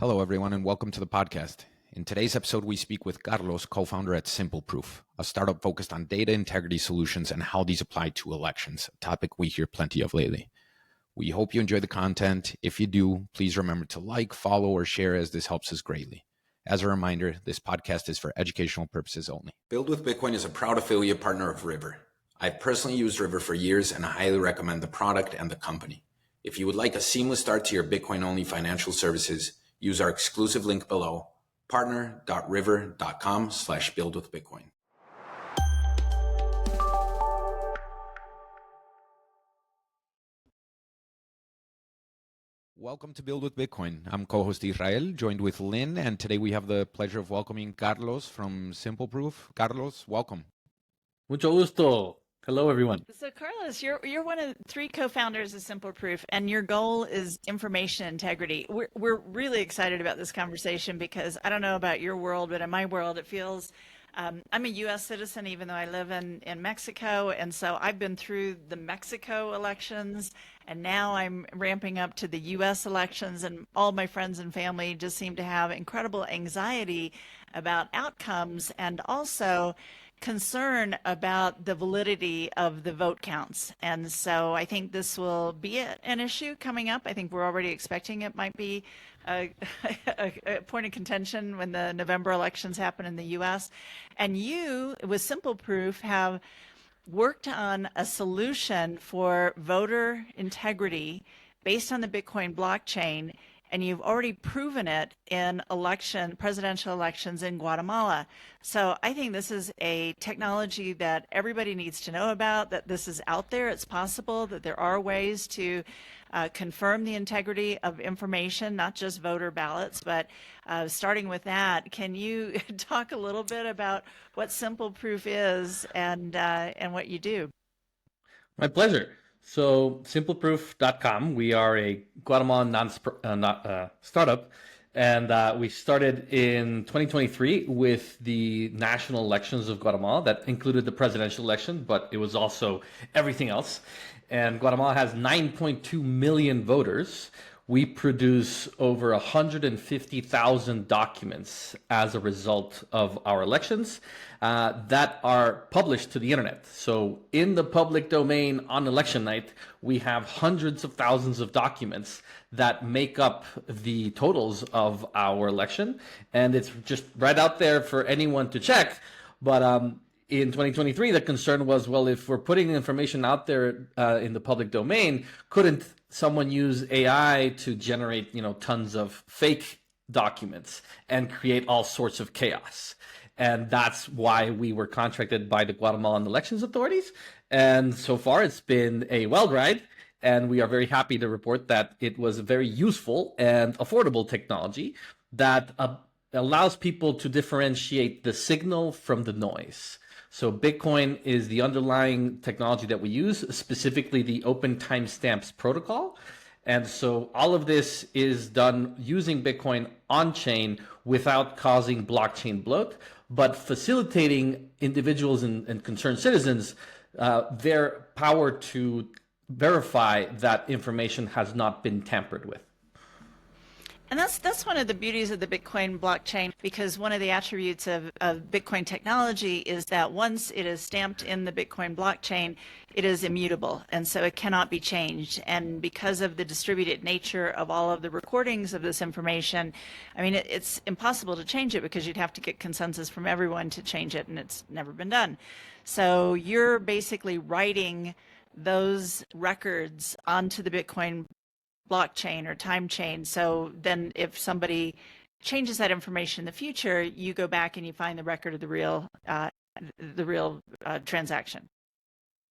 Hello, everyone, and welcome to the podcast. In today's episode, we speak with Carlos, co-founder at Simple Proof, a startup focused on data integrity solutions and how these apply to elections, a topic we hear plenty of lately. We hope you enjoy the content. If you do, please remember to like, follow, or share, as this helps us greatly. As a reminder, this podcast is for educational purposes only. Build with Bitcoin is a proud affiliate partner of River. I've personally used River for years and highly recommend the product and the company. If you would like a seamless start to your Bitcoin-only financial services, use our exclusive link below, partner.river.com/buildwithbitcoin. Welcome to Build with Bitcoin. I'm co-host Israel, joined with Lynn, and today we have the pleasure of welcoming Carlos from Simple Proof. Carlos, welcome. Mucho gusto. Hello, everyone. So, Carlos, you're one of 3 co-founders of Simple Proof, and your goal is information integrity. We're really excited about this conversation because I don't know about your world, but in my world, it feels I'm a U.S. citizen, even though I live in Mexico, and so I've been through the Mexico elections, and now I'm ramping up to the U.S. elections, and all my friends and family just seem to have incredible anxiety about outcomes and also concern about the validity of the vote counts. And so I think this will be an issue coming up. I think we're already expecting it might be a point of contention when the November elections happen in the US. And you, with Simple Proof, have worked on a solution for voter integrity based on the Bitcoin blockchain, and you've already proven it in presidential elections in Guatemala. So I think this is a technology that everybody needs to know about, that this is out there, it's possible, that there are ways to confirm the integrity of information, not just voter ballots. But starting with that, can you talk a little bit about what Simple Proof is and what you do? My pleasure. So simpleproof.com, we are a Guatemalan startup, and we started in 2023 with the national elections of Guatemala. That included the presidential election, but it was also everything else. And Guatemala has 9.2 million voters. We produce over 150,000 documents as a result of our elections that are published to the internet. So in the public domain on election night, we have hundreds of thousands of documents that make up the totals of our election. And it's just right out there for anyone to check. But in 2023, the concern was, well, if we're putting information out there in the public domain, couldn't someone use AI to generate, tons of fake documents and create all sorts of chaos? And that's why we were contracted by the Guatemalan elections authorities. And so far, it's been a wild ride. And we are very happy to report that it was a very useful and affordable technology that allows people to differentiate the signal from the noise. So Bitcoin is the underlying technology that we use, specifically the open timestamps protocol. And so all of this is done using Bitcoin on-chain without causing blockchain bloat, but facilitating individuals and concerned citizens their power to verify that information has not been tampered with. And that's one of the beauties of the Bitcoin blockchain, because one of the attributes of Bitcoin technology is that once it is stamped in the Bitcoin blockchain, it is immutable, and so it cannot be changed. And because of the distributed nature of all of the recordings of this information, I mean, it's impossible to change it because you'd have to get consensus from everyone to change it, and it's never been done. So you're basically writing those records onto the Bitcoin blockchain or Timechain. So then if somebody changes that information in the future, you go back and you find the record of the real transaction.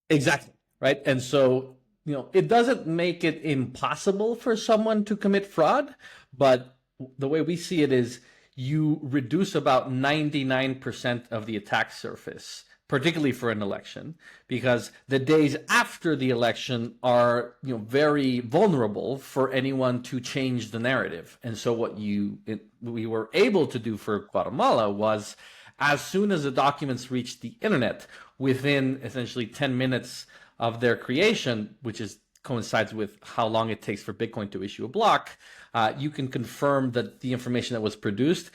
Exactly. Right. And so, it doesn't make it impossible for someone to commit fraud, but the way we see it is you reduce about 99% of the attack surface, particularly for an election, because the days after the election are very vulnerable for anyone to change the narrative. And so what we were able to do for Guatemala was, as soon as the documents reached the internet, within essentially 10 minutes of their creation, which is coincides with how long it takes for Bitcoin to issue a block, you can confirm that the information that was produced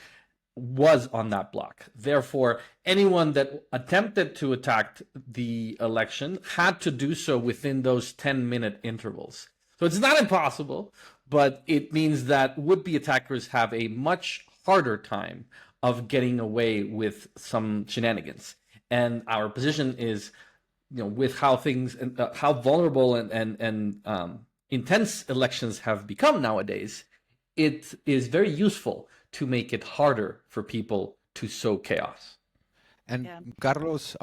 was on that block. Therefore, anyone that attempted to attack the election had to do so within those 10-minute intervals. So it's not impossible, but it means that would-be attackers have a much harder time of getting away with some shenanigans. And our position is, with how things, how vulnerable and intense elections have become nowadays, it is very useful to make it harder for people to sow chaos. And Carlos,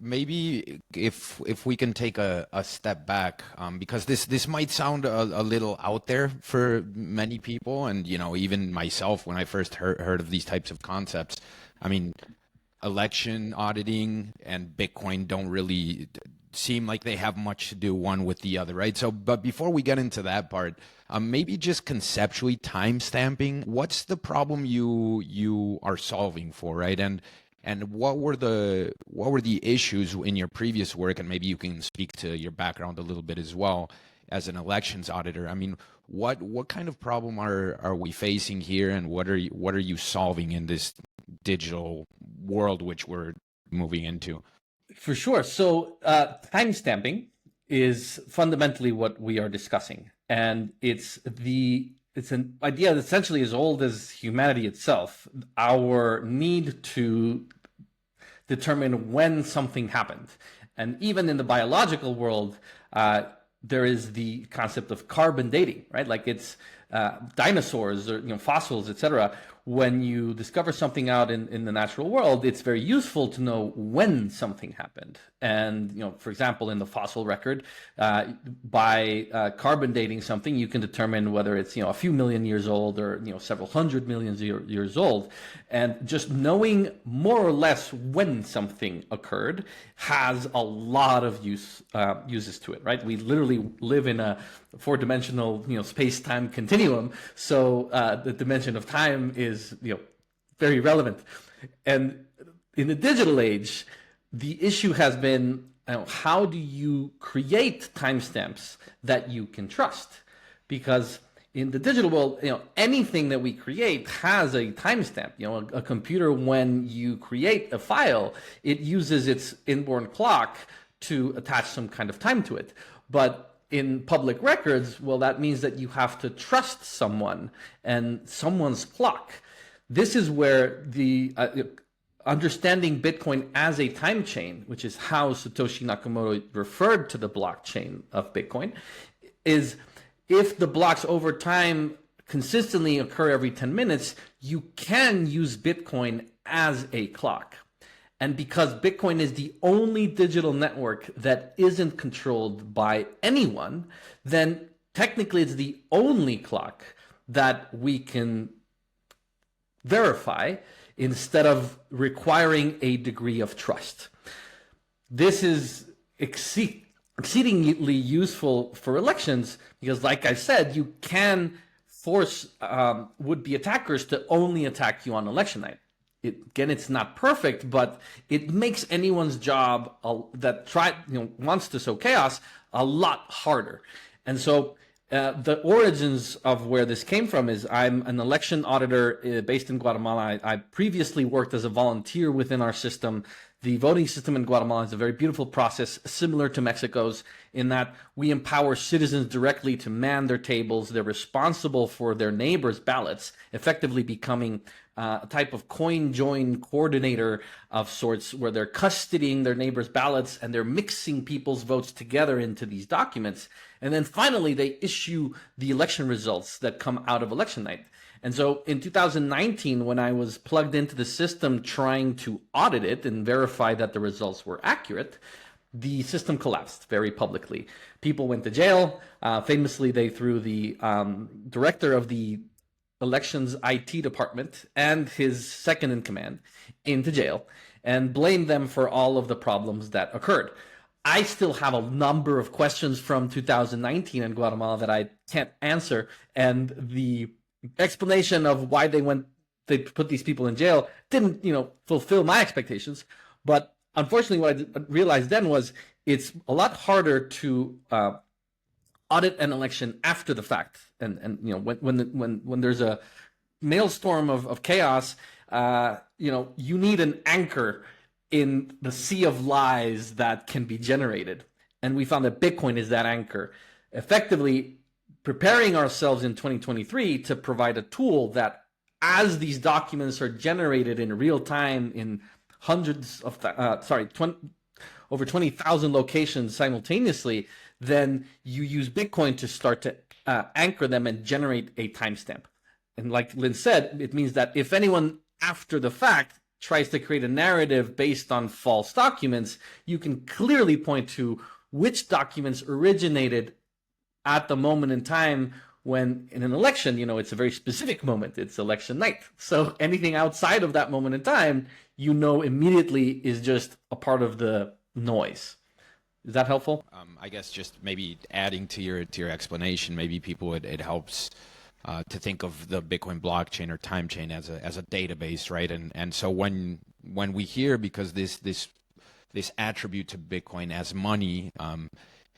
maybe if we can take a step back, because this might sound a little out there for many people, and even myself when I first heard of these types of concepts. I mean, election auditing and Bitcoin don't really seem like they have much to do one with the other, right? So, but before we get into that part, maybe just conceptually timestamping, what's the problem you are solving for, right? And what were the issues in your previous work? And maybe you can speak to your background a little bit as well as an elections auditor. I mean, what kind of problem are we facing here, and what are you solving in this digital world which we're moving into? For sure. So timestamping is fundamentally what we are discussing, and it's an idea that essentially as old as humanity itself. Our need to determine when something happened, and even in the biological world, there is the concept of carbon dating, right? Like it's dinosaurs or fossils, etc. When you discover something out in the natural world, it's very useful to know when something happened. And for example, in the fossil record, by carbon dating something, you can determine whether it's a few million years old or several hundred million years old. And just knowing more or less when something occurred has a lot of uses to it, right? We literally live in a four-dimensional space-time continuum, so the dimension of time is very relevant. And in the digital age, the issue has been how do you create timestamps that you can trust? Because in the digital world, anything that we create has a timestamp. A computer, when you create a file, it uses its inborn clock to attach some kind of time to it. But in public records, well, that means that you have to trust someone and someone's clock. This is where the understanding Bitcoin as a time chain, which is how Satoshi Nakamoto referred to the blockchain of Bitcoin, is if the blocks over time consistently occur every 10 minutes, you can use Bitcoin as a clock. And because Bitcoin is the only digital network that isn't controlled by anyone, then technically it's the only clock that we can verify instead of requiring a degree of trust. This is exceedingly useful for elections because, like I said, you can force would-be attackers to only attack you on election night. Again, it's not perfect, but it makes anyone's job that wants to sow chaos a lot harder. And so the origins of where this came from is I'm an election auditor based in Guatemala. I previously worked as a volunteer within our system. The voting system in Guatemala is a very beautiful process, similar to Mexico's, in that we empower citizens directly to man their tables. They're responsible for their neighbors' ballots, effectively becoming a type of coin-join coordinator of sorts, where they're custodying their neighbors' ballots and they're mixing people's votes together into these documents. And then finally, they issue the election results that come out of election night. And so in 2019, when I was plugged into the system trying to audit it and verify that the results were accurate, the system collapsed very publicly. People went to jail. Famously, they threw the director of the elections IT department and his second in command into jail and blamed them for all of the problems that occurred. I still have a number of questions from 2019 in Guatemala that I can't answer, and the explanation of why they put these people in jail didn't fulfill my expectations. But unfortunately, what I realized then was it's a lot harder to audit an election after the fact. And when there's a maelstrom of chaos, you need an anchor in the sea of lies that can be generated. And we found that Bitcoin is that anchor, effectively preparing ourselves in 2023 to provide a tool that, as these documents are generated in real time in over 20,000 locations simultaneously, then you use Bitcoin to start to anchor them and generate a timestamp. And like Lynn said, it means that if anyone after the fact tries to create a narrative based on false documents, you can clearly point to which documents originated at the moment in time when, in an election, it's a very specific moment. It's election night. So anything outside of that moment in time, immediately is just a part of the noise. Is that helpful? I guess just maybe adding to your explanation, maybe people it helps to think of the Bitcoin blockchain or Timechain as a database, right? And so when we hear, because this attribute to Bitcoin as money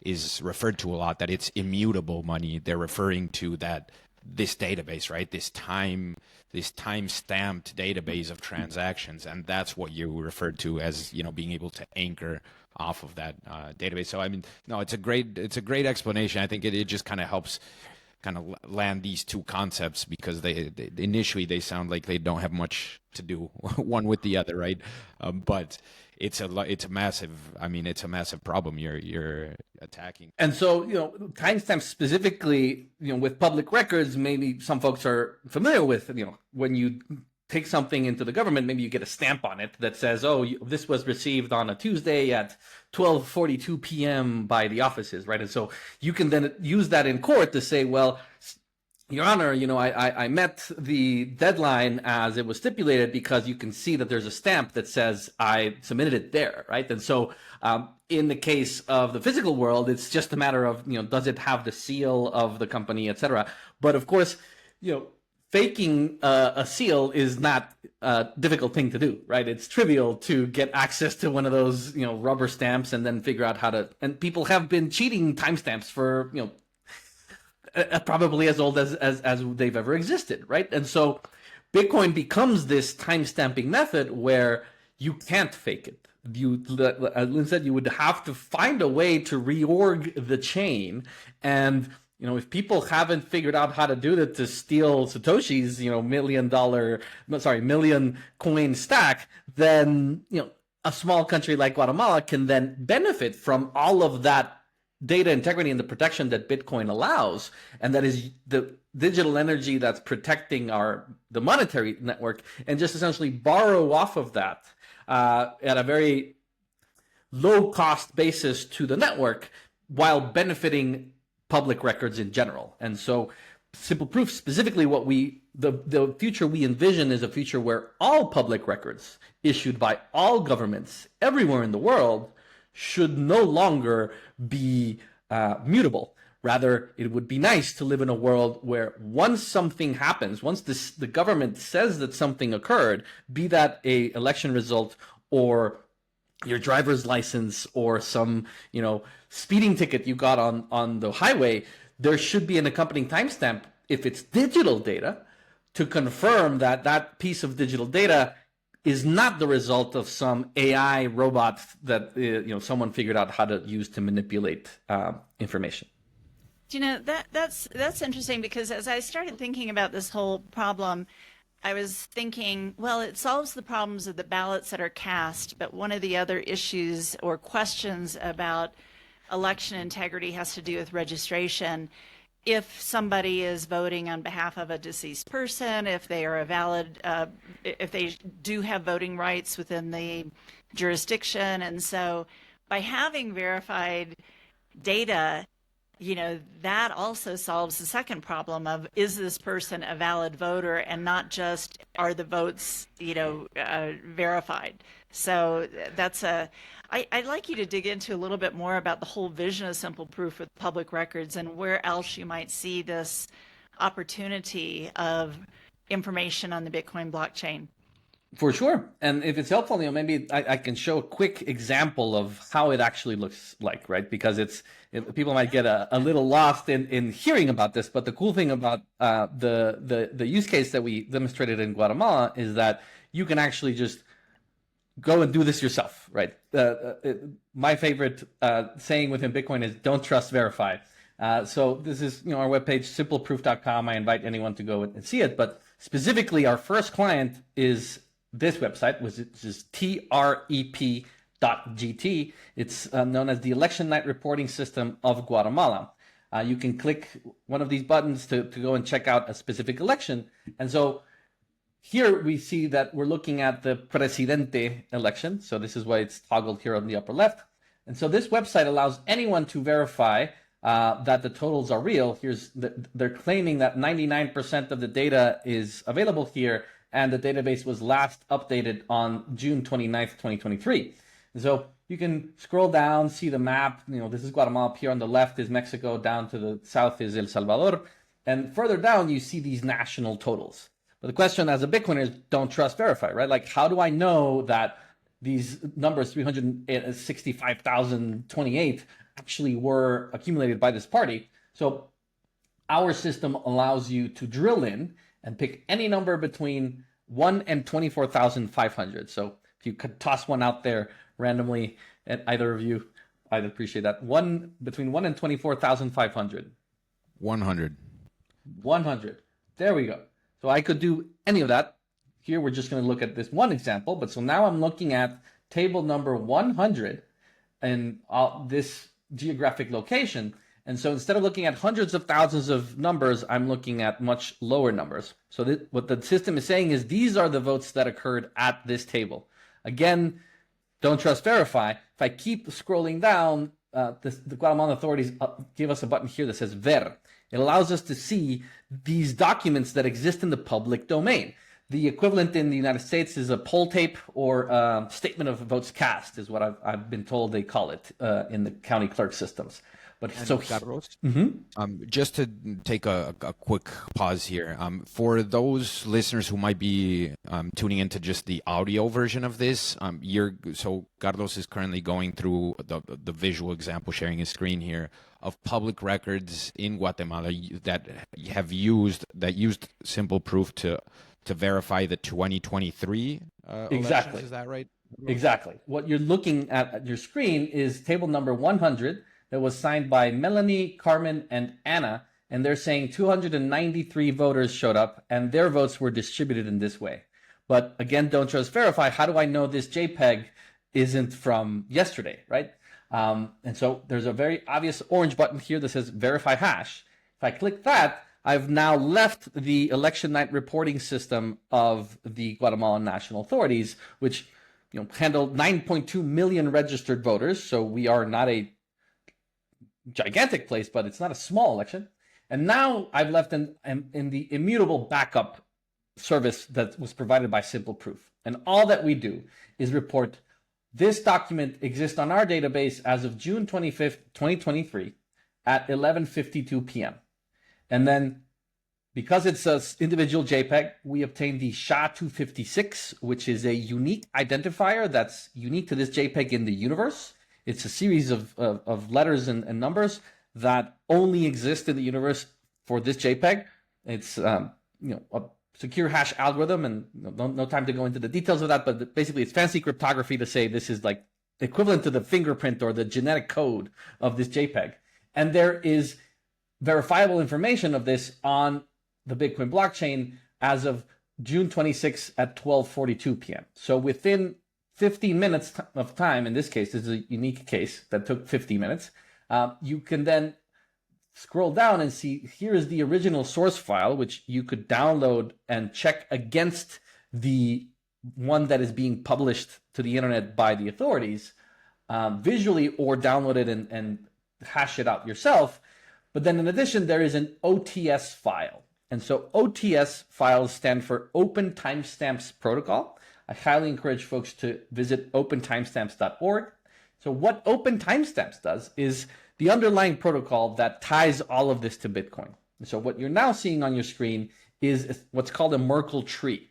is referred to a lot, that it's immutable money, they're referring to this database, right? This time-stamped database of transactions, and that's what you referred to as being able to anchor off of that database. So I mean, no, it's a great explanation. I think it just kind of helps land these two concepts, because they initially they sound like they don't have much to do one with the other, right? But it's a massive problem you're attacking. And so, timestamps specifically, with public records, maybe some folks are familiar with, when you take something into the government, maybe you get a stamp on it that says, oh, this was received on a Tuesday at 12:42 p.m. by the offices, right? And so you can then use that in court to say, well, Your Honor, I met the deadline as it was stipulated, because you can see that there's a stamp that says I submitted it there, right? And so in the case of the physical world, it's just a matter of, does it have the seal of the company, et cetera. But of course, faking a seal is not a difficult thing to do, right? It's trivial to get access to one of those, rubber stamps and then figure out how to, and people have been cheating timestamps for, probably as old as they've ever existed, right? And so Bitcoin becomes this timestamping method where you can't fake it. As Lynn said, you would have to find a way to reorg the chain. And if people haven't figured out how to do that to steal Satoshi's, million coin stack, then, a small country like Guatemala can then benefit from all of that data integrity and the protection that Bitcoin allows. And that is the digital energy that's protecting the monetary network, and just essentially borrow off of that at a very low cost basis to the network, while benefiting public records in general. And so Simple Proof, specifically the future we envision, is a future where all public records issued by all governments everywhere in the world should no longer be mutable. Rather, it would be nice to live in a world where once something happens, once the government says that something occurred, be that a election result or your driver's license or some, speeding ticket you got on the highway, there should be an accompanying timestamp, if it's digital data, to confirm that that piece of digital data is not the result of some AI robot that someone figured out how to use to manipulate information. That's interesting, because as I started thinking about this whole problem, I was thinking, well, it solves the problems of the ballots that are cast, but one of the other issues or questions about election integrity has to do with registration. If somebody is voting on behalf of a deceased person, if they are if they do have voting rights within the jurisdiction. And so by having verified data, that also solves the second problem of, is this person a valid voter, and not just are the votes, verified. So I'd like you to dig into a little bit more about the whole vision of Simple Proof with public records, and where else you might see this opportunity of information on the Bitcoin blockchain. For sure. And if it's helpful, maybe I can show a quick example of how it actually looks like, right? Because people might get a little lost in hearing about this, but the cool thing about the use case that we demonstrated in Guatemala is that you can actually just go and do this yourself, right? My favorite saying within Bitcoin is "Don't trust, verify." So this is our webpage, simpleproof.com. I invite anyone to go and see it. But specifically, our first client is this website, which is trep.gt. It's known as the Election Night Reporting System of Guatemala. You can click one of these buttons to go and check out a specific election. And so here we see that we're looking at the Presidente election. So this is why it's toggled here on the upper left. And so this website allows anyone to verify that the totals are real. They're claiming that 99% of the data is available here, and the database was last updated on June 29th, 2023. And so you can scroll down, see the map. This is Guatemala. Up here on the left is Mexico. Down to the south is El Salvador. And further down, you see these national totals. But the question as a Bitcoiner is don't trust, verify, right? Like, how do I know that these numbers, 365,028, actually were accumulated by this party? So our system allows you to drill in and pick any number between 1 and 24,500. So if you could toss one out there randomly at either of you, I'd appreciate that. Between 1 and 24,500. 100. 100. There we go. So I could do any of that. Here we're just going to look at this one example. But so now I'm looking at table number 100 and this geographic location. And so instead of looking at hundreds of thousands of numbers, I'm looking at much lower numbers. So what the system is saying is these are the votes that occurred at this table. Again, don't trust, verify. If I keep scrolling down, the Guatemalan authorities give us a button here that says ver. It allows us to see these documents that exist in the public domain. The equivalent in the United States is a poll tape or statement of votes cast is what I've been told they call it in the county clerk systems. But And so Carlos, just to take a quick pause here, for those listeners who might be tuning into just the audio version of this, so Carlos is currently going through the visual example, sharing his screen here of public records in Guatemala that used simple proof to verify the 2023 Exactly. elections. Is that right? Exactly. What you're looking at your screen is table number 100 that was signed by Melanie, Carmen, and Anna. And they're saying 293 voters showed up and their votes were distributed in this way. But again, don't trust, verify. How do I know this JPEG isn't from yesterday, right? And so there's a very obvious orange button here that says verify hash. If I click that, I've now left the election night reporting system of the Guatemalan national authorities, which handled 9.2 million registered voters. So we are not a gigantic place, but it's not a small election. And now I've left in the immutable backup service that was provided by Simple Proof. And all that we do is report this document exists on our database as of June 25th, 2023 at 11:52 p.m. And then because it's an individual JPEG, we obtain the SHA-256, which is a unique identifier that's unique to this JPEG in the universe. It's a series of letters and numbers that only exist in the universe for this JPEG. It's a secure hash algorithm, and no time to go into the details of that, but basically it's fancy cryptography to say this is like equivalent to the fingerprint or the genetic code of this JPEG. And there is verifiable information of this on the Bitcoin blockchain as of June 26 at 12:42 p.m. So within 15 minutes of time, in this case, this is a unique case that took 50 minutes, you can then scroll down and see here is the original source file, which you could download and check against the one that is being published to the internet by the authorities visually, or download it and hash it out yourself. But then in addition, there is an OTS file. And so OTS files stand for Open Timestamps Protocol. I highly encourage folks to visit opentimestamps.org. So what Open Timestamps does is the underlying protocol that ties all of this to Bitcoin. So what you're now seeing on your screen is what's called a Merkle tree.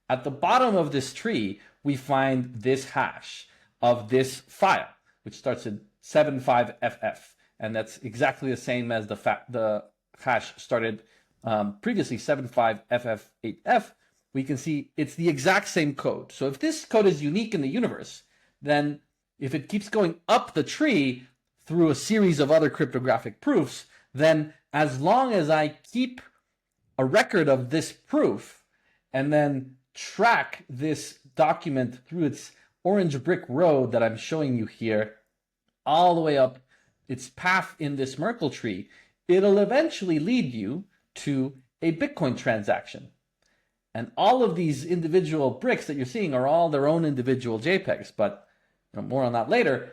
At the bottom of this tree, we find this hash of this file, which starts at 75FF. And that's exactly the same as the hash started previously, 75FF8F. We can see it's the exact same code. So if this code is unique in the universe, then if it keeps going up the tree through a series of other cryptographic proofs, then as long as I keep a record of this proof and then track this document through its orange brick road that I'm showing you here, all the way up its path in this Merkle tree, it'll eventually lead you to a Bitcoin transaction. And all of these individual bricks that you're seeing are all their own individual JPEGs, but more on that later.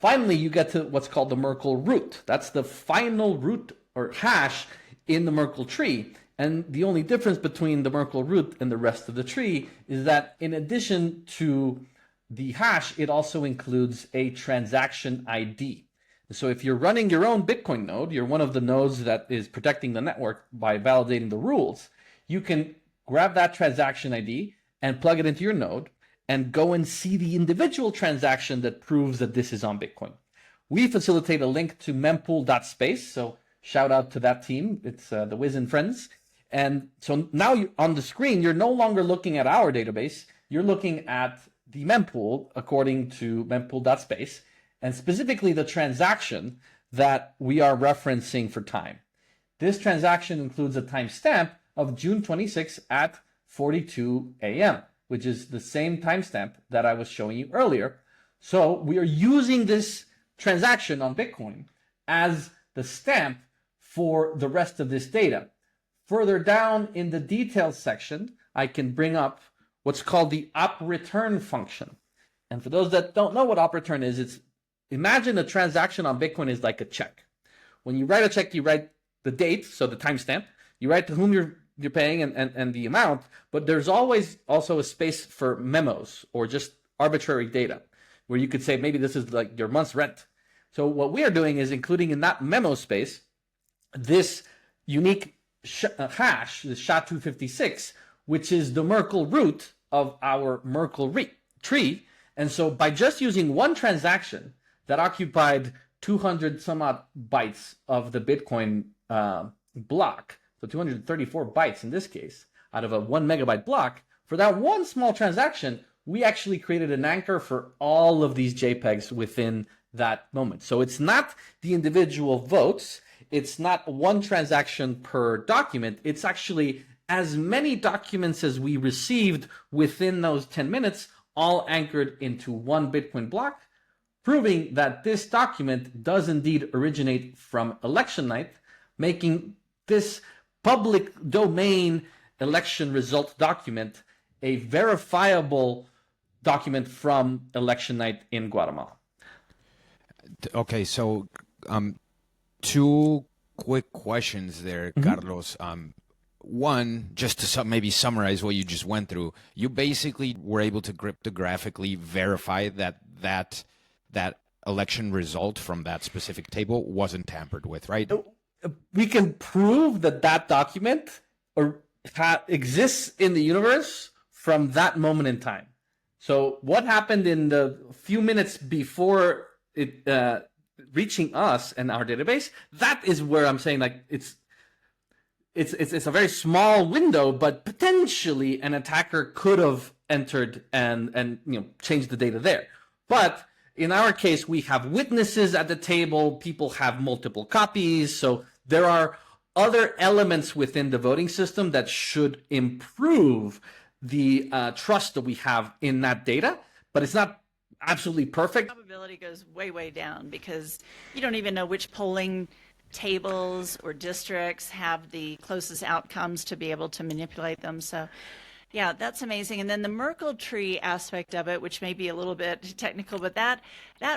Finally, you get to what's called the Merkle root. That's the final root or hash in the Merkle tree. And the only difference between the Merkle root and the rest of the tree is that in addition to the hash, it also includes a transaction ID. So if you're running your own Bitcoin node, you're one of the nodes that is protecting the network by validating the rules, you can grab that transaction ID and plug it into your node and go and see the individual transaction that proves that this is on Bitcoin. We facilitate a link to mempool.space, so shout out to that team. It's the Wiz and Friends. And so now on the screen, you're no longer looking at our database. You're looking at the mempool according to mempool.space, and specifically the transaction that we are referencing for time. This transaction includes a timestamp of June 26 at 42 a.m., which is the same timestamp that I was showing you earlier. So we are using this transaction on Bitcoin as the stamp for the rest of this data. Further down in the details section, I can bring up what's called the op-return function. And for those that don't know what op-return is, imagine a transaction on Bitcoin is like a check. When you write a check, you write the date, so the timestamp, you write to whom you're paying and the amount, but there's always also a space for memos or just arbitrary data where you could say maybe this is like your month's rent. So what we are doing is including in that memo space this unique hash, the SHA-256, which is the Merkle root of our Merkle tree. And so by just using one transaction that occupied 200 some odd bytes of the Bitcoin block, so 234 bytes in this case, out of a 1 megabyte block, for that one small transaction, we actually created an anchor for all of these JPEGs within that moment. So it's not the individual votes, it's not one transaction per document, it's actually as many documents as we received within those 10 minutes, all anchored into one Bitcoin block, proving that this document does indeed originate from election night, making this public domain election result document a verifiable document from election night in Guatemala. Okay, so two quick questions there, Carlos. One, just to maybe summarize what you just went through, you basically were able to cryptographically verify that election result from that specific table wasn't tampered with, right? We can prove that document exists in the universe from that moment in time. So what happened in the few minutes before it reaching us and our database, that is where I'm saying like it's a very small window, but potentially an attacker could have entered and changed the data there. But in our case, we have witnesses at the table. People have multiple copies. So there are other elements within the voting system that should improve the trust that we have in that data. But it's not absolutely perfect. Probability goes way, way down because you don't even know which polling tables or districts have the closest outcomes to be able to manipulate them. So yeah, that's amazing. And then the Merkle tree aspect of it, which may be a little bit technical, but that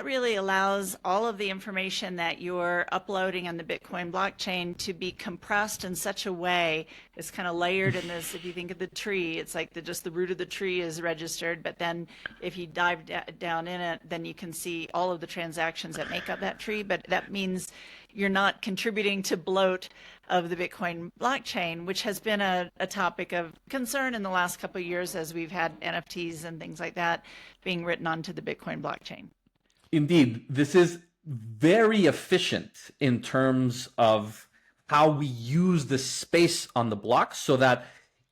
really allows all of the information that you're uploading on the Bitcoin blockchain to be compressed in such a way. It's kind of layered in this. If you think of the tree, it's like just the root of the tree is registered, but then if you dive down in it, then you can see all of the transactions that make up that tree. But that means you're not contributing to bloat of the Bitcoin blockchain, which has been a topic of concern in the last couple of years as we've had NFTs and things like that being written onto the Bitcoin blockchain. Indeed, this is very efficient in terms of how we use the space on the block, so that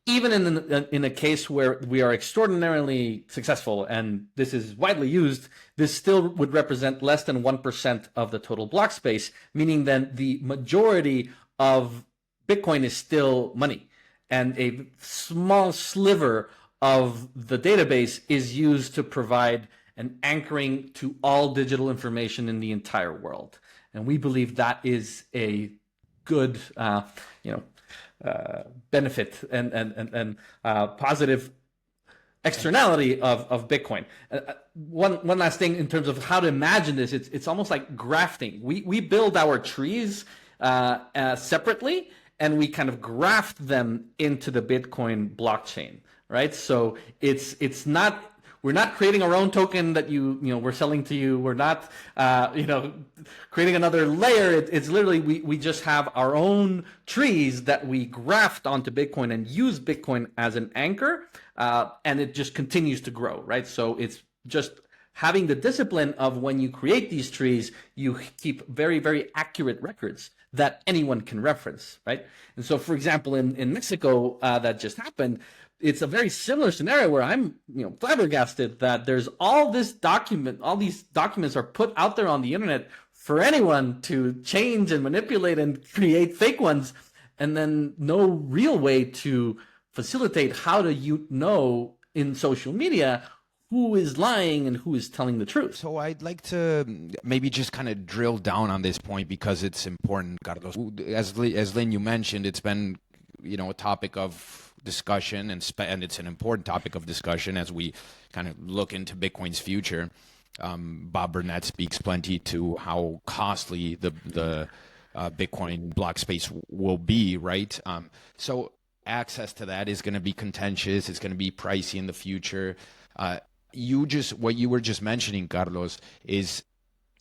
even in a case where we are extraordinarily successful and this is widely used, this still would represent less than 1% of the total block space, meaning that the majority of Bitcoin is still money, and a small sliver of the database is used to provide an anchoring to all digital information in the entire world. And we believe that is a good, benefit and positive externality of Bitcoin. One last thing in terms of how to imagine this, it's almost like grafting. We build our trees separately, and we kind of graft them into the Bitcoin blockchain, right? So it's not, we're not creating our own token that we're selling to you. We're not creating another layer. It's literally we just have our own trees that we graft onto Bitcoin and use Bitcoin as an anchor, and it just continues to grow, right? So it's just having the discipline of, when you create these trees, you keep very, very accurate records that anyone can reference, right? And so, for example, in Mexico, that just happened, it's a very similar scenario where I'm, flabbergasted that there's all these documents are put out there on the internet for anyone to change and manipulate and create fake ones, and then no real way to facilitate how to in social media who is lying and who is telling the truth. So I'd like to maybe just kind of drill down on this point, because it's important, Carlos. As Lynn, you mentioned, it's been, a topic of discussion, and it's an important topic of discussion as we kind of look into Bitcoin's future. Bob Burnett speaks plenty to how costly the Bitcoin block space will be, right? So access to that is going to be contentious. It's going to be pricey in the future. What you were just mentioning, Carlos, is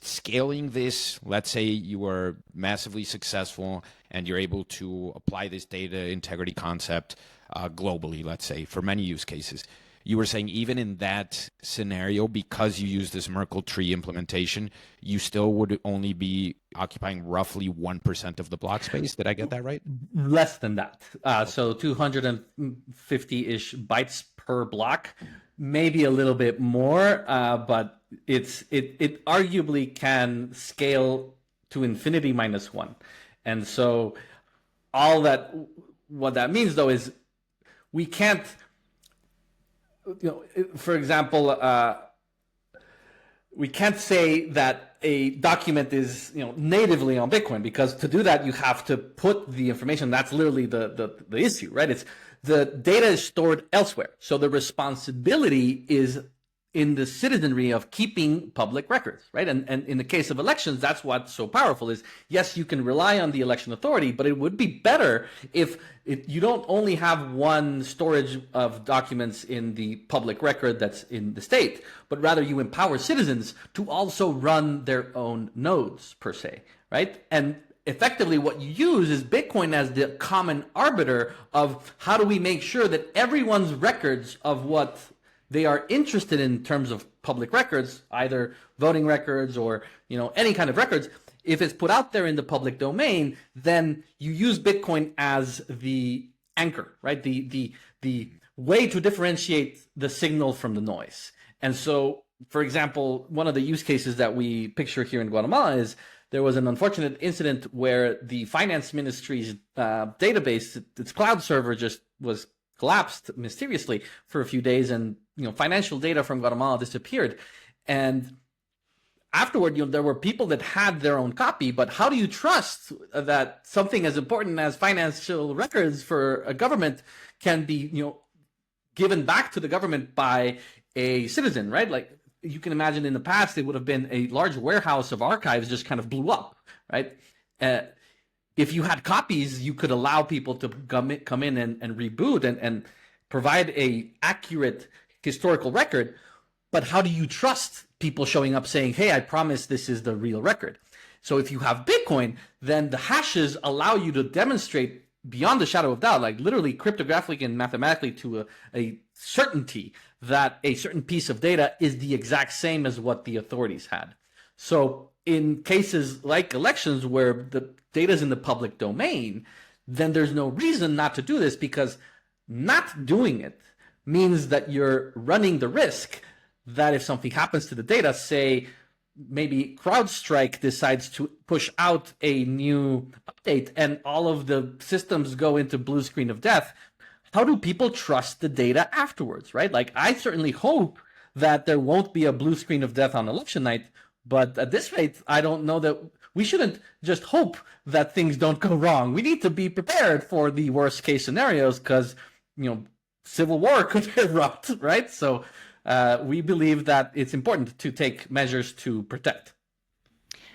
scaling this. Let's say you are massively successful and you're able to apply this data integrity concept globally, let's say, for many use cases. You were saying even in that scenario, because you use this Merkle tree implementation, you still would only be occupying roughly 1% of the block space. Did I get that right? Less than that. So 250-ish bytes per block, maybe a little bit more, but it arguably can scale to infinity minus one. And so what that means, though, is we can't, for example, we can't say that a document is natively on Bitcoin, because to do that you have to put the information. That's literally the issue, right? It's the data is stored elsewhere, so the responsibility is in the citizenry of keeping public records, right? And in the case of elections, that's what's so powerful is, yes, you can rely on the election authority, but it would be better if you don't only have one storage of documents in the public record that's in the state, but rather you empower citizens to also run their own nodes, per se, right? And effectively what you use is Bitcoin as the common arbiter of how do we make sure that everyone's records of what they are interested in terms of public records, either voting records or any kind of records, if it's put out there in the public domain, then you use Bitcoin as the anchor, right? The way to differentiate the signal from the noise. And so, for example, one of the use cases that we picture here in Guatemala is there was an unfortunate incident where the finance ministry's database, its cloud server, just was collapsed mysteriously for a few days, and financial data from Guatemala disappeared. And afterward, there were people that had their own copy, but how do you trust that something as important as financial records for a government can be given back to the government by a citizen, right? Like, you can imagine in the past, it would have been a large warehouse of archives just kind of blew up, right? If you had copies, you could allow people to come in and reboot and provide a accurate historical record. But how do you trust people showing up saying, hey, I promise this is the real record? So if you have Bitcoin, then the hashes allow you to demonstrate beyond the shadow of doubt, like literally cryptographically and mathematically to a certainty that a certain piece of data is the exact same as what the authorities had. So in cases like elections where the data is in the public domain, then there's no reason not to do this, because not doing it means that you're running the risk that if something happens to the data, say maybe CrowdStrike decides to push out a new update and all of the systems go into blue screen of death, how do people trust the data afterwards, right? Like, I certainly hope that there won't be a blue screen of death on election night, but at this rate, I don't know that we shouldn't just hope that things don't go wrong. We need to be prepared for the worst case scenarios, because, civil war could erupt, right? So we believe that it's important to take measures to protect.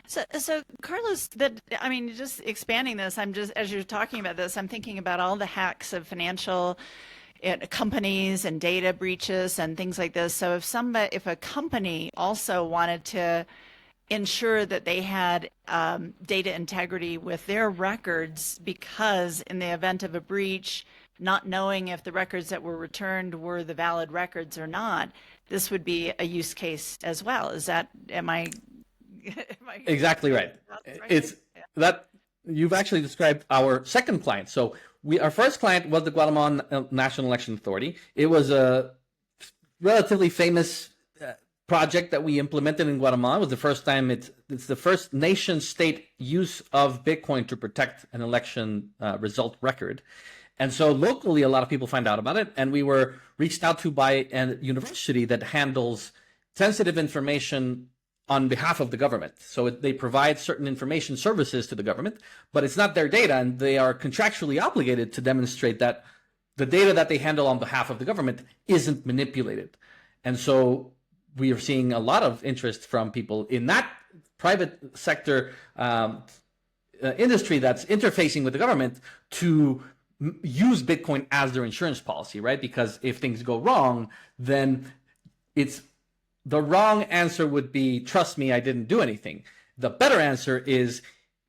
So Carlos, just expanding this, as you're talking about this, I'm thinking about all the hacks of financial companies and data breaches and things like this. So if a company also wanted to ensure that they had data integrity with their records, because in the event of a breach, not knowing if the records that were returned were the valid records or not, this would be a use case as well. Am I exactly right? It's that you've actually described our second client. So our first client was the Guatemalan National Election Authority. It was a relatively famous project that we implemented in Guatemala. It was the first time it's the first nation state use of Bitcoin to protect an election result record. And so locally, a lot of people find out about it, and we were reached out to by a university that handles sensitive information on behalf of the government. So they provide certain information services to the government, but it's not their data, and they are contractually obligated to demonstrate that the data that they handle on behalf of the government isn't manipulated. And so we are seeing a lot of interest from people in that private sector industry that's interfacing with the government to use Bitcoin as their insurance policy, right? Because if things go wrong, then it's the wrong answer would be, trust me, I didn't do anything. The better answer is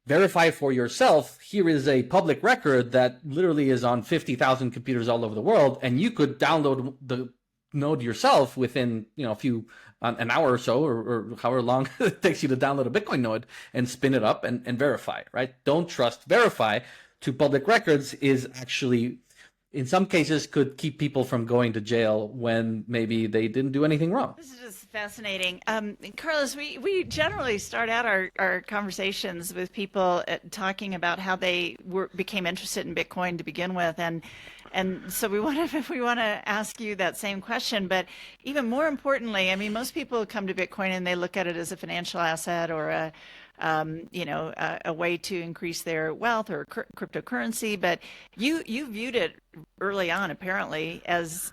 verify for yourself. Here is a public record that literally is on 50,000 computers all over the world, and you could download the node yourself within an hour or so, or however long it takes you to download a Bitcoin node and spin it up and verify, right? Don't trust, verify to public records is actually, in some cases, could keep people from going to jail when maybe they didn't do anything wrong. This is just fascinating. Carlos, we generally start out our conversations with people talking about how they became interested in Bitcoin to begin with, and so we want to ask you that same question. But even more importantly, most people come to Bitcoin and they look at it as a financial asset or a way to increase their wealth or cryptocurrency, but you viewed it early on apparently as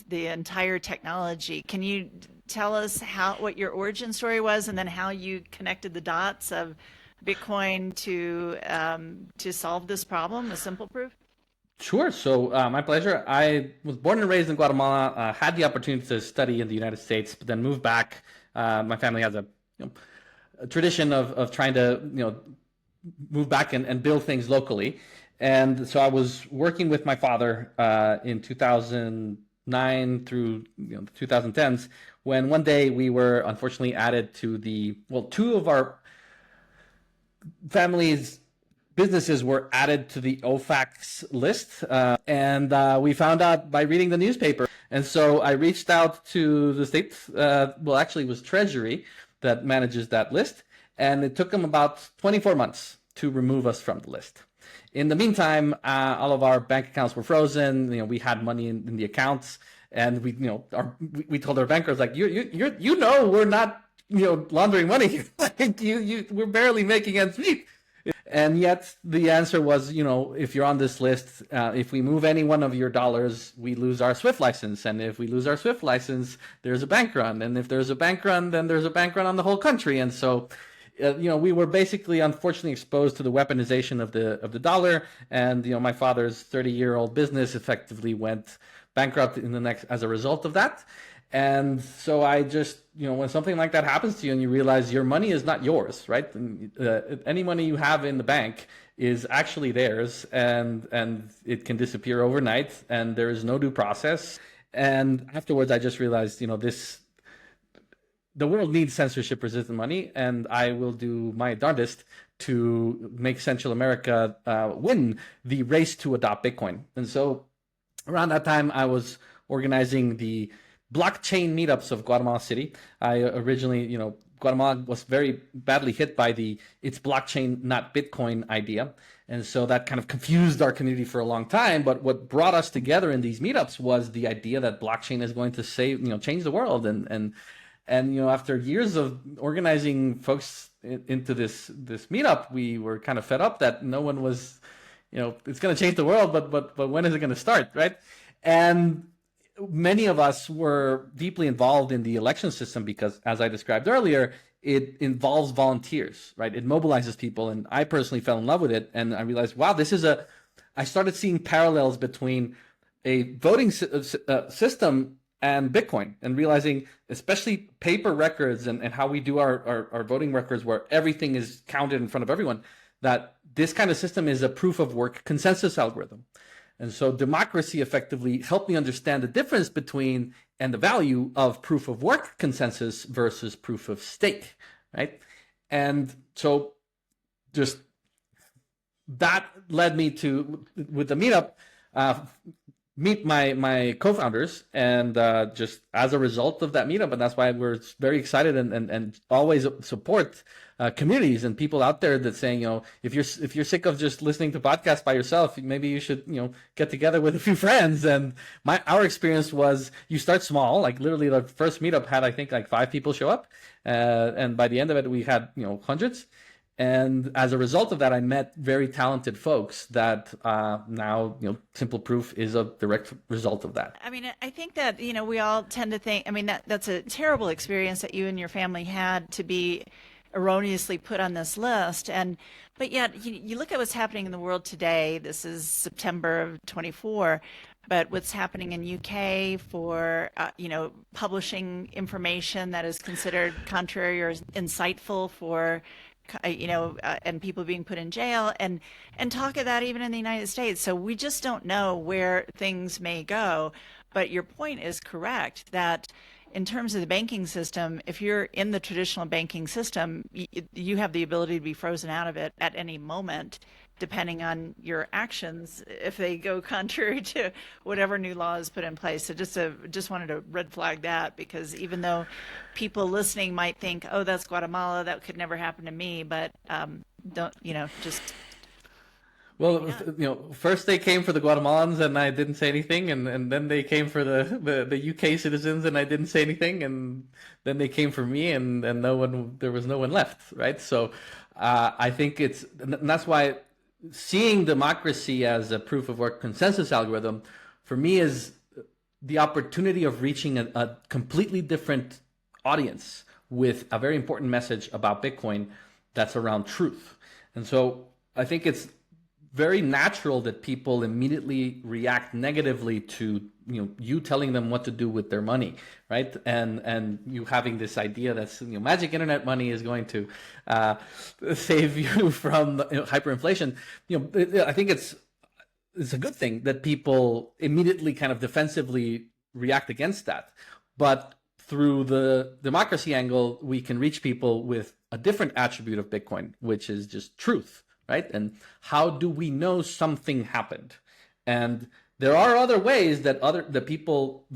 the entire technology. Can you tell us what your origin story was, and then how you connected the dots of Bitcoin to solve this problem, a simple proof? Sure. So my pleasure. I was born and raised in Guatemala, had the opportunity to study in the United States, but then moved back. My family has a tradition of trying to move back and build things locally, and so I was working with my father in 2009 through the 2010s, when one day we were unfortunately added to two of our family's businesses were added to the OFAC's list, and we found out by reading the newspaper. And so I reached out to the state, actually it was Treasury that manages that list, and it took them about 24 months to remove us from the list. In the meantime, all of our bank accounts were frozen. We had money in the accounts, and we told our bankers, like, we're not laundering money. Like, we're barely making ends meet. And yet the answer was, if you're on this list, if we move any one of your dollars, we lose our SWIFT license. And if we lose our SWIFT license, there's a bank run. And if there's a bank run, then there's a bank run on the whole country. And so, we were basically, unfortunately, exposed to the weaponization of the dollar. And, my father's 30-year-old business effectively went bankrupt as a result of that. And so I just, when something like that happens to you and you realize your money is not yours, right? Any money you have in the bank is actually theirs, and it can disappear overnight, and there is no due process. And afterwards, I just realized, the world needs censorship-resistant money, and I will do my darndest to make Central America win the race to adopt Bitcoin. And so around that time, I was organizing the blockchain meetups of Guatemala City. I originally, Guatemala was very badly hit by the "it's blockchain, not Bitcoin" idea. And so that kind of confused our community for a long time. But what brought us together in these meetups was the idea that blockchain is going to change the world. And after years of organizing folks into this meetup, we were kind of fed up that no one was, it's going to change the world, but when is it going to start, right? And many of us were deeply involved in the election system because, as I described earlier, it involves volunteers, right? It mobilizes people, and I personally fell in love with it. And I realized, wow, I started seeing parallels between a voting system and Bitcoin, and realizing, especially paper records and how we do our voting records, where everything is counted in front of everyone, that this kind of system is a proof of work consensus algorithm. And so democracy effectively helped me understand the difference between and the value of proof of work consensus versus proof of stake, right? And so just that led me to, with the meetup, meet my co-founders, and just as a result of that meetup, and that's why we're very excited and always support communities and people out there that saying, if you're sick of just listening to podcasts by yourself, maybe you should get together with a few friends. And our experience was, you start small. Like literally the first meetup had, I think, like 5 people show up, and by the end of it we had hundreds. And as a result of that, I met very talented folks that now, Simple Proof is a direct result of that. I mean, I think that, we all tend to think, that's a terrible experience that you and your family had to be erroneously put on this list. But yet, you look at what's happening in the world today. This is September of 24. But what's happening in UK for, publishing information that is considered contrary or insightful for and people being put in jail, and talk of that even in the United States. So we just don't know where things may go. But your point is correct that in terms of the banking system, if you're in the traditional banking system, you have the ability to be frozen out of it at any moment, depending on your actions, if they go contrary to whatever new law is put in place. So just wanted to red flag that, because even though people listening might think, oh, that's Guatemala, that could never happen to me, but don't, just... Well, first they came for the Guatemalans and I didn't say anything, and then they came for the UK citizens and I didn't say anything, and then they came for me, and there was no one left, right? So I think and that's why seeing democracy as a proof of work consensus algorithm for me is the opportunity of reaching a completely different audience with a very important message about Bitcoin that's around truth. And so I think it's very natural that people immediately react negatively to you telling them what to do with their money, right? And you having this idea that magic internet money is going to save you from hyperinflation. I think it's a good thing that people immediately kind of defensively react against that. But through the democracy angle, we can reach people with a different attribute of Bitcoin, which is just truth. Right? And how do we know something happened? And there are other ways that people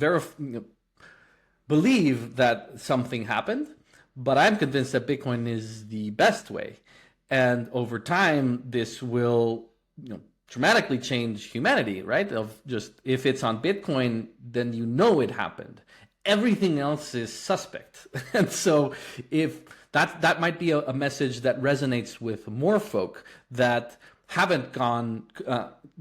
believe that something happened, but I'm convinced that Bitcoin is the best way. And over time, this will dramatically change humanity, right? Of just, if it's on Bitcoin, then it happened. Everything else is suspect. And so if that might be a message that resonates with more folk that haven't gone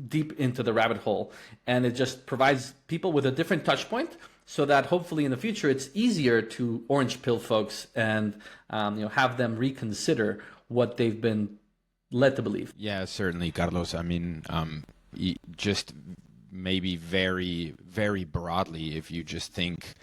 deep into the rabbit hole, and it just provides people with a different touch point, so that hopefully in the future it's easier to orange pill folks and have them reconsider what they've been led to believe. Yeah, certainly, Carlos. I mean, just maybe very, very broadly, if you just think,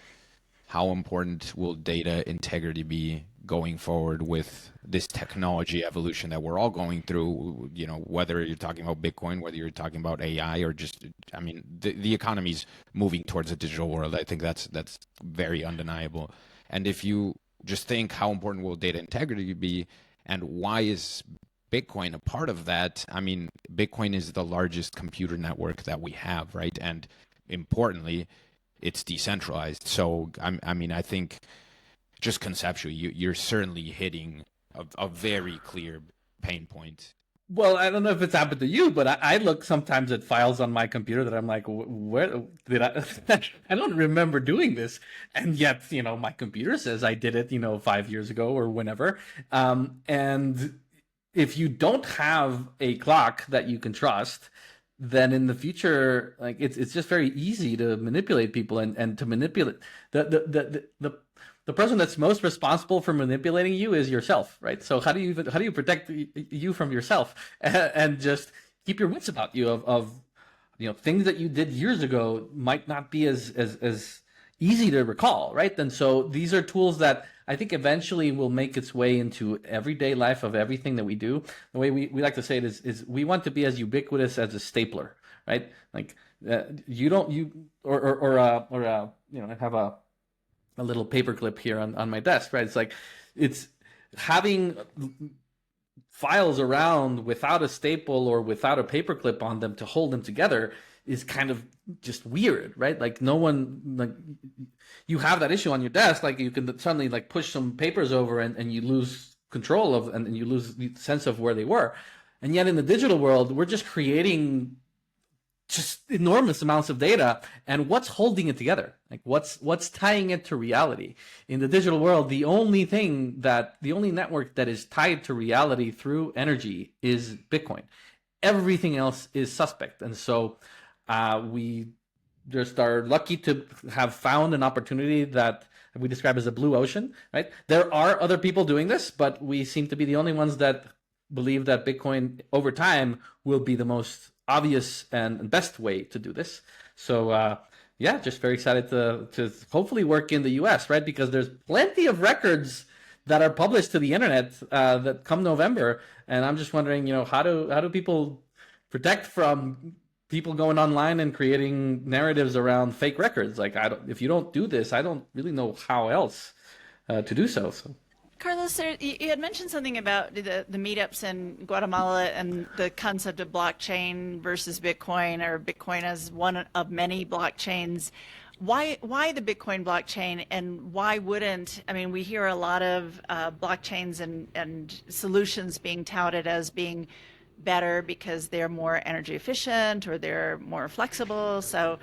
how important will data integrity be going forward with this technology evolution that we're all going through? You know, whether you're talking about Bitcoin, whether you're talking about AI, or just, I mean, the economy's moving towards a digital world. I think that's very undeniable. And if you just think, how important will data integrity be, and why is Bitcoin a part of that? I mean, Bitcoin is the largest computer network that we have, right? And importantly, it's decentralized. So, I mean, I think just conceptually, you're certainly hitting a very clear pain point. Well, I don't know if it's happened to you, but I look sometimes at files on my computer that I'm like, where did I? I don't remember doing this, and yet, my computer says I did it, 5 years ago or whenever. And if you don't have a clock that you can trust, then in the future, like it's just very easy to manipulate people and to manipulate the person that's most responsible for manipulating you is yourself, right? So how do you protect you from yourself and just keep your wits about you of things that you did years ago might not be as easy to recall, right? And so these are tools that I think eventually will make its way into everyday life of everything that we do. The way we like to say it is we want to be as ubiquitous as a stapler, right? Like I have a little paperclip here on my desk, right? It's like it's having files around without a staple or without a paperclip on them to hold them together is kind of just weird, right? Like no one, like you have that issue on your desk, like you can suddenly like push some papers over and you lose control of, and you lose the sense of where they were. And yet in the digital world, we're just creating just enormous amounts of data, and what's holding it together? Like what's tying it to reality? In the digital world, the only network that is tied to reality through energy is Bitcoin. Everything else is suspect. And so we just are lucky to have found an opportunity that we describe as a blue ocean, right? There are other people doing this, but we seem to be the only ones that believe that Bitcoin over time will be the most obvious and best way to do this. So just very excited to hopefully work in the US, right? Because there's plenty of records that are published to the internet that come November, and I'm just wondering, how do people protect from people going online and creating narratives around fake records? Like, if you don't do this, I don't really know how else to do so. Carlos, you had mentioned something about the meetups in Guatemala and the concept of blockchain versus Bitcoin, or Bitcoin as one of many blockchains. Why the Bitcoin blockchain, and why wouldn't, I mean, we hear a lot of blockchains and solutions being touted as being better because they're more energy efficient or they're more flexible. So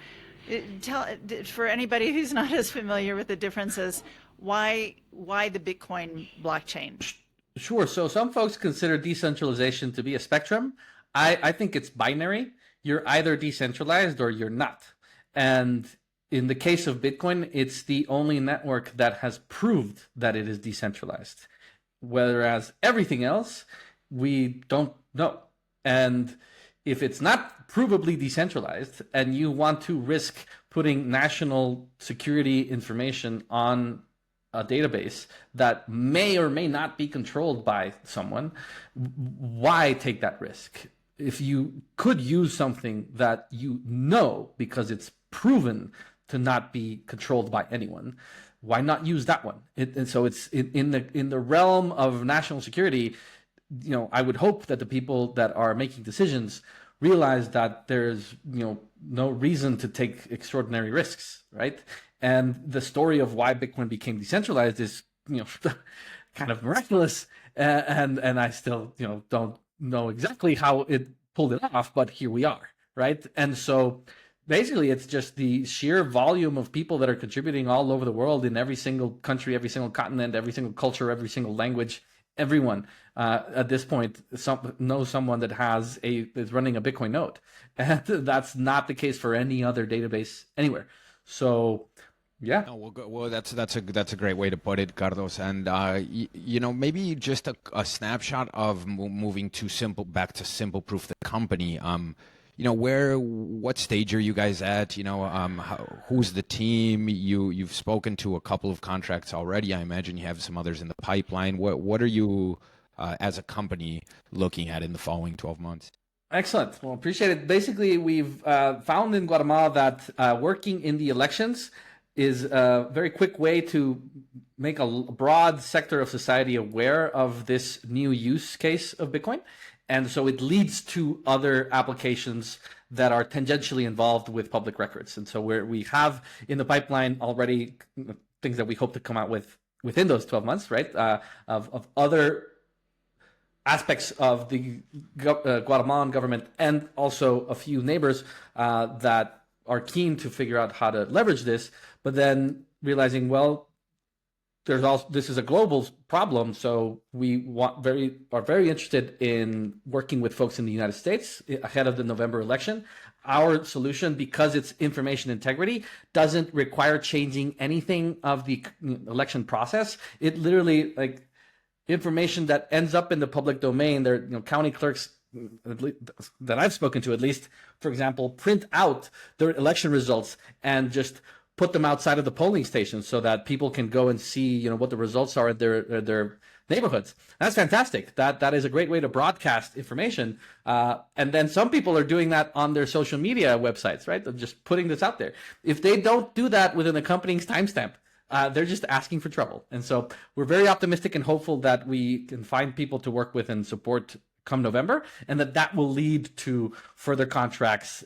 for anybody who's not as familiar with the differences, why the Bitcoin blockchain? Sure. So some folks consider decentralization to be a spectrum. I think it's binary. You're either decentralized or you're not. And in the case of Bitcoin, it's the only network that has proved that it is decentralized. Whereas everything else, we don't know. And if it's not provably decentralized and you want to risk putting national security information on a database that may or may not be controlled by someone, why take that risk? If you could use something that because it's proven to not be controlled by anyone, why not use that one? And so it's in the realm of national security. I would hope that the people that are making decisions realize that there's no reason to take extraordinary risks, right? And the story of why Bitcoin became decentralized is kind of miraculous, and I still don't know exactly how it pulled it off, but here we are, right? And so basically it's just the sheer volume of people that are contributing all over the world, in every single country, every single continent, every single culture, every single language. Everyone at this point knows someone that is running a Bitcoin node, and that's not the case for any other database anywhere. So, yeah. No, well, that's a great way to put it, Carlos. And maybe just a snapshot of moving back to Simple Proof, the company. what stage are you guys at? Who's the team? You've spoken to a couple of contracts already. I imagine you have some others in the pipeline. What are you as a company looking at in the following 12 months? Excellent. Well, appreciate it. Basically, we've found in Guatemala that working in the elections is a very quick way to make a broad sector of society aware of this new use case of Bitcoin. And so it leads to other applications that are tangentially involved with public records. And so we have in the pipeline already things that we hope to come out with within those 12 months, right? Of other aspects of the Guatemalan government and also a few neighbors that are keen to figure out how to leverage this, but then realizing, well, this is a global problem, so we are very interested in working with folks in the United States ahead of the November election. Our solution, because it's information integrity, doesn't require changing anything of the election process. It literally, like, information that ends up in the public domain, county clerks that I've spoken to, at least, for example, print out their election results and just put them outside of the polling stations so that people can go and see, what the results are at their neighborhoods. That's fantastic. That is a great way to broadcast information. And then some people are doing that on their social media websites, right? They're just putting this out there. If they don't do that with an accompanying timestamp, they're just asking for trouble. And so we're very optimistic and hopeful that we can find people to work with and support come November, and that will lead to further contracts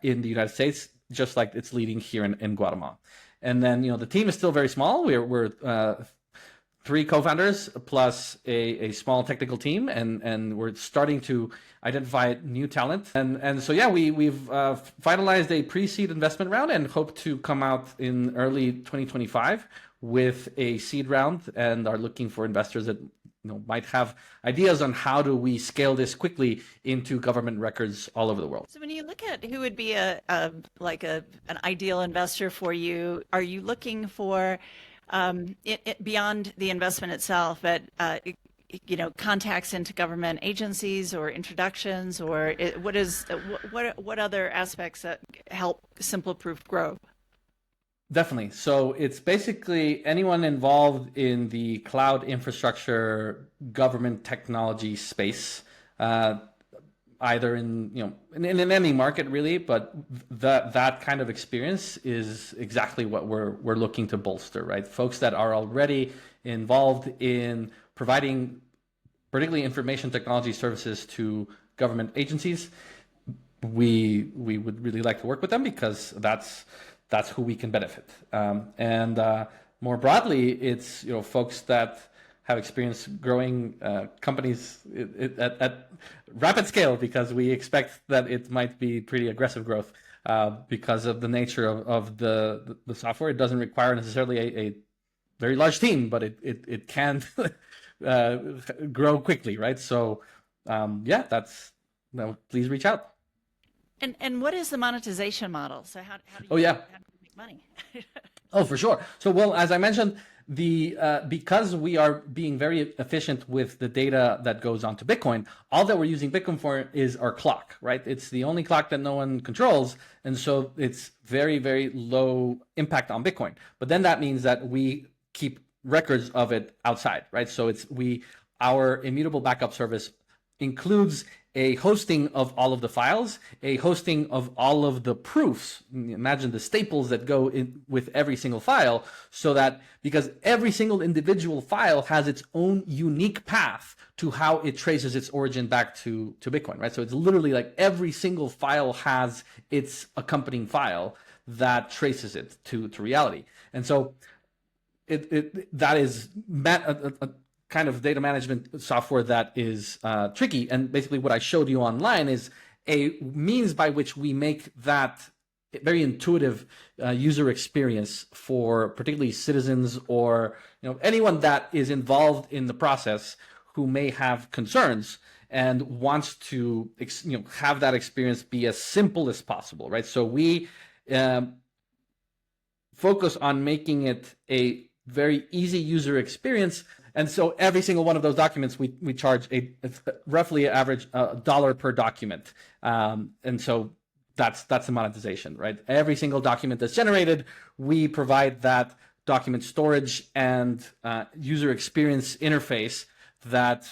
in the United States, just like it's leading here in Guatemala. And then, the team is still very small. We're 3 co-founders plus a small technical team, and we're starting to identify new talent. And so, yeah, we've finalized a pre-seed investment round and hope to come out in early 2025 with a seed round, and are looking for investors that might have ideas on how do we scale this quickly into government records all over the world. So when you look at who would be an ideal investor for you, are you looking for beyond the investment itself, but contacts into government agencies or introductions, or what other aspects that help Simple Proof grow? Definitely. So it's basically anyone involved in the cloud infrastructure government technology space, either in any market really, but that kind of experience is exactly what we're looking to bolster, right? Folks that are already involved in providing particularly information technology services to government agencies. We would really like to work with them because that's who we can benefit. And more broadly, it's folks that have experience growing companies at rapid scale, because we expect that it might be pretty aggressive growth because of the nature of the software. It doesn't require necessarily a very large team, but it can grow quickly, right? So please reach out. And what is the monetization model? So how do you make money? Oh, for sure. So, well, as I mentioned, because we are being very efficient with the data that goes onto Bitcoin, all that we're using Bitcoin for is our clock, right? It's the only clock that no one controls, and so it's very, very low impact on Bitcoin. But then that means that we keep records of it outside, right? So our immutable backup service includes a hosting of all of the files, a hosting of all of the proofs. Imagine the staples that go in with every single file, so that because every single individual file has its own unique path to how it traces its origin back to Bitcoin, right? So it's literally like every single file has its accompanying file that traces it to reality. And so that is a kind of data management software that is tricky. And basically what I showed you online is a means by which we make that very intuitive user experience for particularly citizens or anyone that is involved in the process who may have concerns and wants to have that experience be as simple as possible, right? So we focus on making it a very easy user experience And so every single one of those documents, we charge it's roughly average $1 per document. And so that's the monetization, right? Every single document that's generated, we provide that document storage and user experience interface that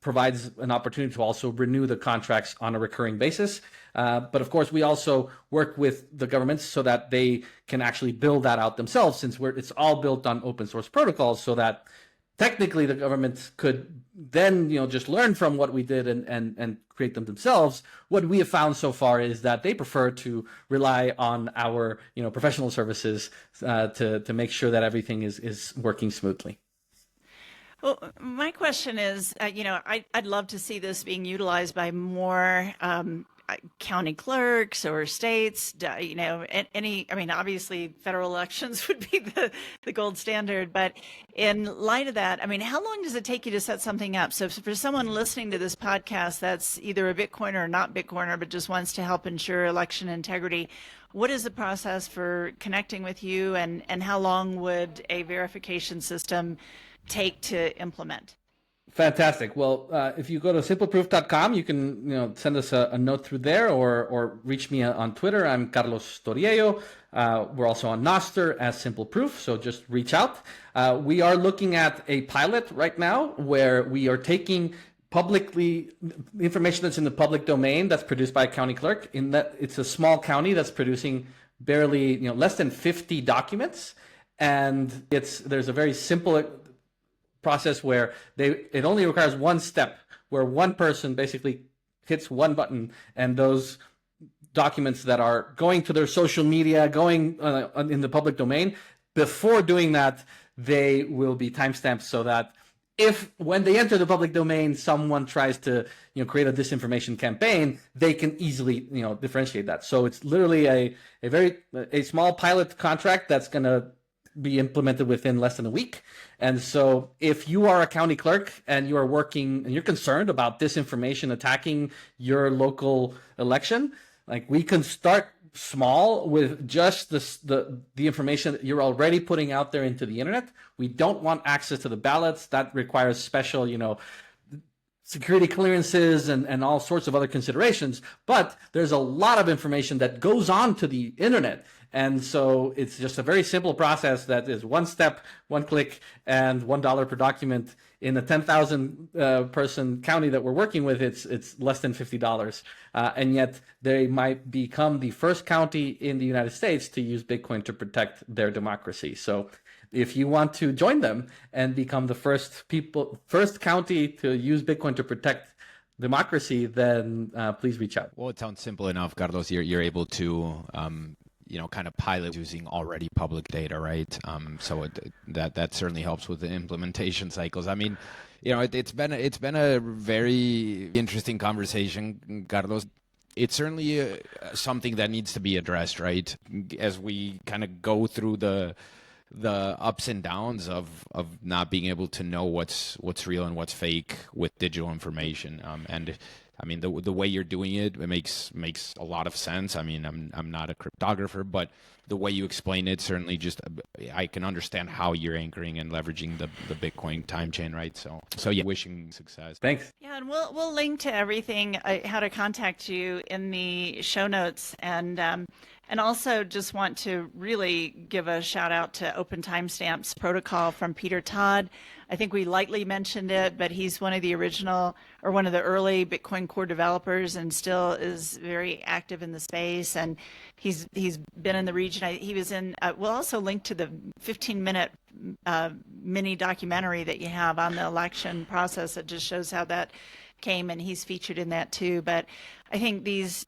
provides an opportunity to also renew the contracts on a recurring basis. But of course, we also work with the governments so that they can actually build that out themselves, since it's all built on open source protocols, so that technically the government could then just learn from what we did and create them themselves. What we have found so far is that they prefer to rely on our professional services to make sure that everything is working smoothly. Well, my question is, I'd love to see this being utilized by more county clerks or states. Obviously federal elections would be the gold standard, but in light of that, how long does it take you to set something up? So for someone listening to this podcast that's either a Bitcoiner or not Bitcoiner, but just wants to help ensure election integrity, what is the process for connecting with you, and how long would a verification system take to implement? Fantastic. Well, if you go to simpleproof.com, you can send us a note through there, or reach me on Twitter. I'm Carlos Toriello. We're also on Nostr as Simple Proof, so just reach out. We are looking at a pilot right now where we are taking publicly information that's in the public domain that's produced by a county clerk. In that, it's a small county that's producing barely less than 50 documents, and there's a very simple process where it only requires one step, where one person basically hits one button, and those documents that are going to their social media, going in the public domain, before doing that, they will be timestamped, so that when they enter the public domain, someone tries to create a disinformation campaign, they can easily differentiate that. So it's literally a small pilot contract that's going to be implemented within less than a week. And so if you are a county clerk and you are working and you're concerned about disinformation attacking your local election, we can start small with just the information that you're already putting out there into the internet. We don't want access to the ballots. That requires special, security clearances and all sorts of other considerations. But there's a lot of information that goes on to the internet. And so it's just a very simple process that is one step, one click, and $1 per document. In a 10,000 person county that we're working with, it's less than $50. And yet they might become the first county in the United States to use Bitcoin to protect their democracy. So if you want to join them and become the first county to use Bitcoin to protect democracy, then please reach out. Well, it sounds simple enough, Carlos. You're able to kind of pilot using already public data, right? So that certainly helps with the implementation cycles. It's been a very interesting conversation, Carlos. It's certainly something that needs to be addressed, right? As we kind of go through the ups and downs of not being able to know what's real and what's fake with digital information. The way you're doing it makes a lot of sense. I'm not a cryptographer, but the way you explain it, certainly I can understand how you're anchoring and leveraging the Bitcoin time chain, right? So yeah, wishing success. Thanks. Yeah, and we'll link to everything, how to contact you in the show notes, and also just want to really give a shout out to Open Timestamps protocol from Peter Todd. I think we lightly mentioned it, but he's one of the original or one of the early Bitcoin core developers and still is very active in the space. And he's been in the region. He was in, we'll also link to the 15-minute mini documentary that you have on the election process that just shows how that came, and he's featured in that too. But I think these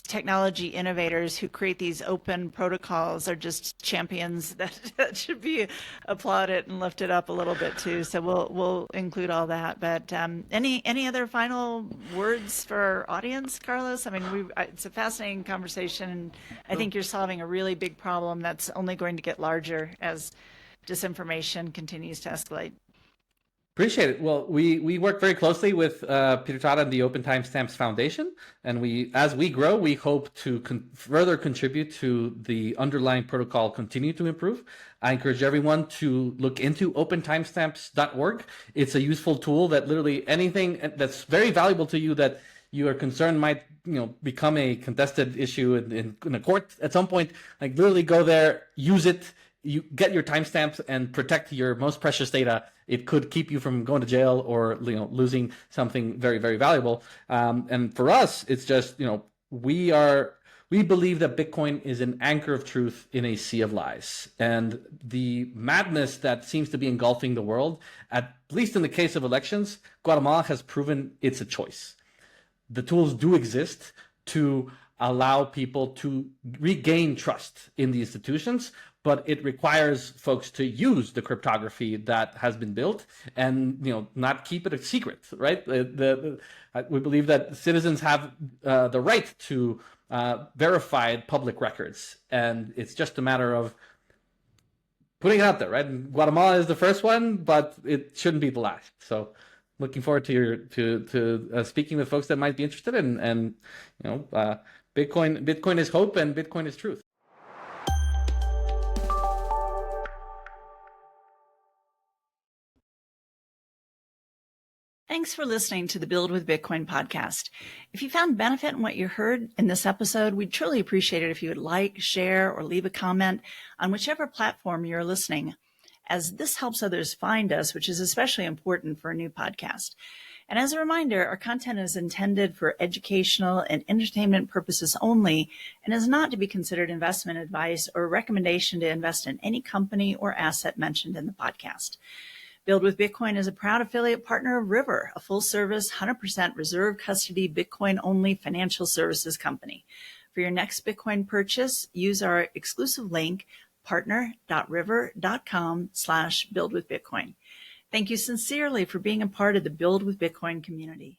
technology innovators who create these open protocols are just champions that should be applauded and lifted up a little bit too. So we'll include all that. But any other final words for our audience, Carlos? It's a fascinating conversation, and I think you're solving a really big problem that's only going to get larger as disinformation continues to escalate. Appreciate it. Well, we work very closely with Peter Todd and the Open Timestamps Foundation, and as we grow, we hope to further contribute to the underlying protocol continue to improve. I encourage everyone to look into opentimestamps.org. It's a useful tool that literally anything that's very valuable to you that you are concerned might become a contested issue in a court at some point. Like literally go there, use it. You get your timestamps and protect your most precious data. It could keep you from going to jail or losing something very, very valuable. And for us, it's just we believe that Bitcoin is an anchor of truth in a sea of lies. And the madness that seems to be engulfing the world, at least in the case of elections, Guatemala has proven it's a choice. The tools do exist to allow people to regain trust in the institutions, but it requires folks to use the cryptography that has been built and not keep it a secret, right? We believe that citizens have the right to verified public records, and it's just a matter of putting it out there, right? And Guatemala is the first one, but it shouldn't be the last. So looking forward to speaking with folks that might be interested and Bitcoin is hope and Bitcoin is truth. Thanks for listening to the Build with Bitcoin podcast. If you found benefit in what you heard in this episode, we'd truly appreciate it if you would like, share, or leave a comment on whichever platform you're listening, as this helps others find us, which is especially important for a new podcast. And as a reminder, our content is intended for educational and entertainment purposes only and is not to be considered investment advice or a recommendation to invest in any company or asset mentioned in the podcast. Build with Bitcoin is a proud affiliate partner of River, a full-service, 100% reserve custody, Bitcoin-only financial services company. For your next Bitcoin purchase, use our exclusive link, partner.river.com/buildwithbitcoin. Thank you sincerely for being a part of the Build with Bitcoin community.